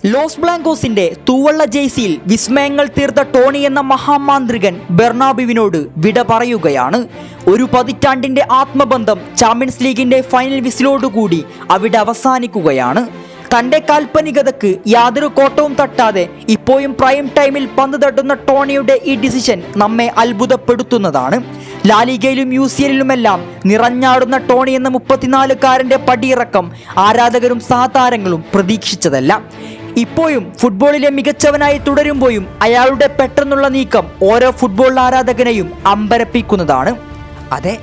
Loss ബ്ലാങ്കോസിന്റെ തൂവള്ള ജേഴ്സിയിൽ വിസ്മയങ്ങൾ തീർത്ത Tony എന്ന മഹാമാന്ത്രികൻ ബെർണാബിവിനോട് വിട പറയുകയാണ്. ഒരു പതിറ്റാണ്ടിന്റെ ആത്മബന്ധം ചാമ്പ്യൻസ് ലീഗിന്റെ ഫൈനൽ വിസിലോടുകൂടി അവിടെ അവസാനിക്കുകയാണ്. തന്റെ കാൽപ്പനികതയ്ക്ക് യാതൊരു കോട്ടവും തട്ടാതെ ഇപ്പോഴും പ്രൈം ടൈമിൽ പന്ത് തട്ടുന്ന ടോണിയുടെ ഈ ഡിസിഷൻ നമ്മെ അത്ഭുതപ്പെടുത്തുന്നതാണ്. ലാലിഗയിലും UCLലുമെല്ലാം നിറഞ്ഞാടുന്ന ടോണി എന്ന 34-കാരന്റെ പടിയിറക്കം ആരാധകരും സഹതാരങ്ങളും പ്രതീക്ഷിച്ചതല്ല. ഇപ്പോഴും ഫുട്ബോളിലെ മികച്ചവനായി തുടരുമ്പോഴും അയാളുടെ പെട്ടെന്നുള്ള നീക്കം ഓരോ ഫുട്ബോൾ ആരാധകനെയും അമ്പരപ്പിക്കുന്നതാണ്. അതെ,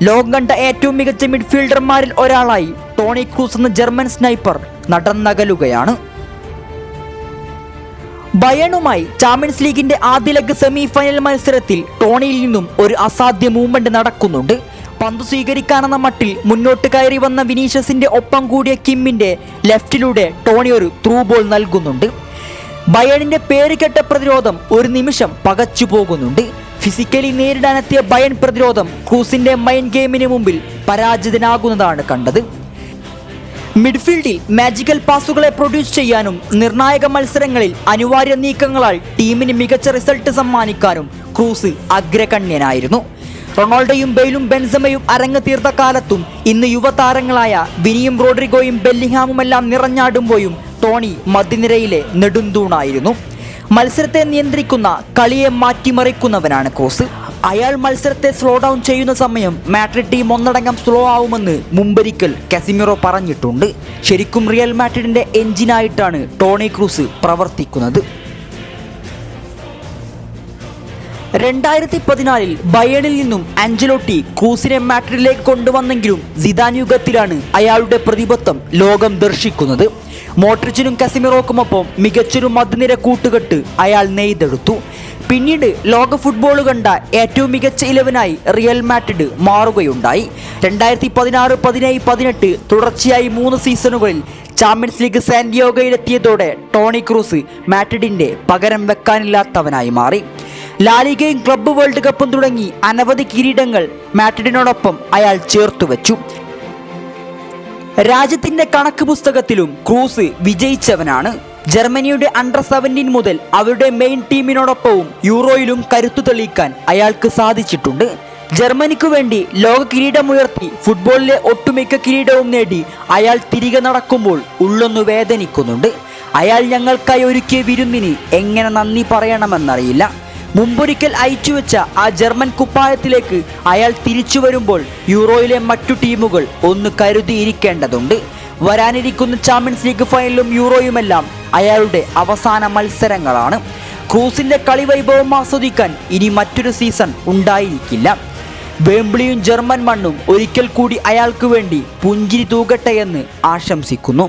ലോകം കണ്ട ഏറ്റവും മികച്ച മിഡ്ഫീൽഡർമാരിൽ ഒരാളായി ടോണി ക്രൂസ് എന്ന ജർമ്മൻ സ്നൈപ്പർ നടന്നകലുകയാണ്. ബയേണുമായി ചാമ്പ്യൻസ് ലീഗിന്റെ ആദ്യ ലെഗ് സെമി ഫൈനൽ മത്സരത്തിൽ ടോണിയിൽ നിന്നും ഒരു അസാധ്യ മൂവ്മെന്റ് നടക്കുന്നുണ്ട്. പന്ത് സ്വീകരിക്കാനെന്ന മട്ടിൽ മുന്നോട്ട് കയറി വന്ന വിനീഷ്യസിന്റെ ഒപ്പം കൂടിയ കിമ്മിന്റെ ലെഫ്റ്റിലൂടെ ടോണി ഒരു ത്രൂ ബോൾ നൽകുന്നുണ്ട്. ബയേണിന്റെ പേരുകെട്ട പ്രതിരോധം ഒരു നിമിഷം പകച്ചു പോകുന്നുണ്ട്. ഫിസിക്കലി നേരിടാനെത്തിയ ബയൺ പ്രതിരോധം ക്രൂസിന്റെ മൈൻഡ് ഗെയിമിന് മുമ്പിൽ പരാജിതനാകുന്നതാണ് കണ്ടത്. മിഡ്ഫീൽഡിൽ മാജിക്കൽ പാസുകളെ പ്രൊഡ്യൂസ് ചെയ്യാനും നിർണായക മത്സരങ്ങളിൽ അനിവാര്യ നീക്കങ്ങളാൽ ടീമിന് മികച്ച റിസൾട്ട് സമ്മാനിക്കാനും ക്രൂസ് അഗ്രഗണ്യനായിരുന്നു. റൊണാൾഡോയും ബെയിലും ബെൻസമയും അരങ്ങ് തീർത്ത കാലത്തും ഇന്ന് യുവതാരങ്ങളായ വിനിയും റോഡ്രിഗോയും ബെല്ലിംഗ്ഹാമുമെല്ലാം നിറഞ്ഞാടുമ്പോഴും ടോണി മധ്യനിരയിലെ നെടുന്തൂണായിരുന്നു. മത്സരത്തെ നിയന്ത്രിക്കുന്ന കളിയെ മാറ്റിമറിക്കുന്നവനാണ് ക്രൂസ്. അയാൾ മത്സരത്തെ സ്ലോ ഡൗൺ ചെയ്യുന്ന സമയം മാഡ്രിഡ് ടീം ഒന്നടങ്കം സ്ലോ ആവുമെന്ന് മുമ്പൊരിക്കൽ കാസിമിറോ പറഞ്ഞിട്ടുണ്ട്. ശരിക്കും റിയൽ മാഡ്രിഡിന്റെ എഞ്ചിനായിട്ടാണ് ടോണി ക്രൂസ് പ്രവർത്തിക്കുന്നത്. 2014 ബയേണിൽ നിന്നും ആഞ്ചലോട്ടി ക്രൂസിനെ മാഡ്രിഡിലേക്ക് കൊണ്ടുവന്നെങ്കിലും സിദാൻ യുഗത്തിലാണ് അയാളുടെ പ്രതിബദ്ധം ലോകം ദർശിക്കുന്നത്. മോഡ്രിച്ചിനും കാസിമിറോക്കുമൊപ്പം മികച്ചൊരു മധ്യനിര കൂട്ടുകെട്ട് അയാൾ നെയ്തെടുത്തു. പിന്നീട് ലോക ഫുട്ബോൾ കണ്ട ഏറ്റവും മികച്ച 11ആയി റിയൽ മാഡ്രിഡ് മാറുകയുണ്ടായി. 2016, 17, 18 തുടർച്ചയായി 3 സീസണുകളിൽ ചാമ്പ്യൻസ് ലീഗ് സാന്റിയാഗോയിലെത്തിയതോടെ ടോണി ക്രൂസ് മാഡ്രിഡിന്റെ പകരം വെക്കാനില്ലാത്തവനായി മാറി. ലാലിഗയും ക്ലബ്ബ് വേൾഡ് കപ്പും തുടങ്ങി അനവധി കിരീടങ്ങൾ മാഡ്രിഡിനോടൊപ്പം അയാൾ ചേർത്തുവെച്ചു. രാജ്യത്തിന്റെ കണക്ക് പുസ്തകത്തിലും ക്രൂസ് വിജയിച്ചവനാണ്. ജർമ്മനിയുടെ അണ്ടർ 17 മുതൽ അവരുടെ മെയിൻ ടീമിനോടൊപ്പവും യൂറോയിലും കരുത്തു തെളിയിക്കാൻ അയാൾക്ക് സാധിച്ചിട്ടുണ്ട്. ജർമ്മനിക്കു വേണ്ടി ലോക കിരീടമുയർത്തി ഫുട്ബോളിലെ ഒട്ടുമിക്ക കിരീടവും നേടി അയാൾ തിരികെ നടക്കുമ്പോൾ ഉള്ളൊന്നു വേദനിക്കുന്നുണ്ട്. അയാൾ ഞങ്ങൾക്കായി ഒരുക്കിയ വിരുന്നിന് എങ്ങനെ നന്ദി പറയണമെന്നറിയില്ല. മുമ്പൊരിക്കൽ അയച്ചുവെച്ച ആ ജർമ്മൻ കുപ്പായത്തിലേക്ക് അയാൾ തിരിച്ചു വരുമ്പോൾ യൂറോയിലെ മറ്റു ടീമുകൾ ഒന്ന് കരുതിയിരിക്കേണ്ടതുണ്ട്. വരാനിരിക്കുന്ന ചാമ്പ്യൻസ് ലീഗ് ഫൈനലും യൂറോയുമെല്ലാം അയാളുടെ അവസാന മത്സരങ്ങളാണ്. ക്രൂസിന്റെ കളി വൈഭവം ആസ്വദിക്കാൻ ഇനി മറ്റൊരു സീസൺ ഉണ്ടായിരിക്കില്ല. വെംബ്ലിയും ജർമ്മൻ മണ്ണും ഒരിക്കൽ കൂടി അയാൾക്ക് വേണ്ടി പുഞ്ചിരി തൂകട്ടെ എന്ന് ആശംസിക്കുന്നു.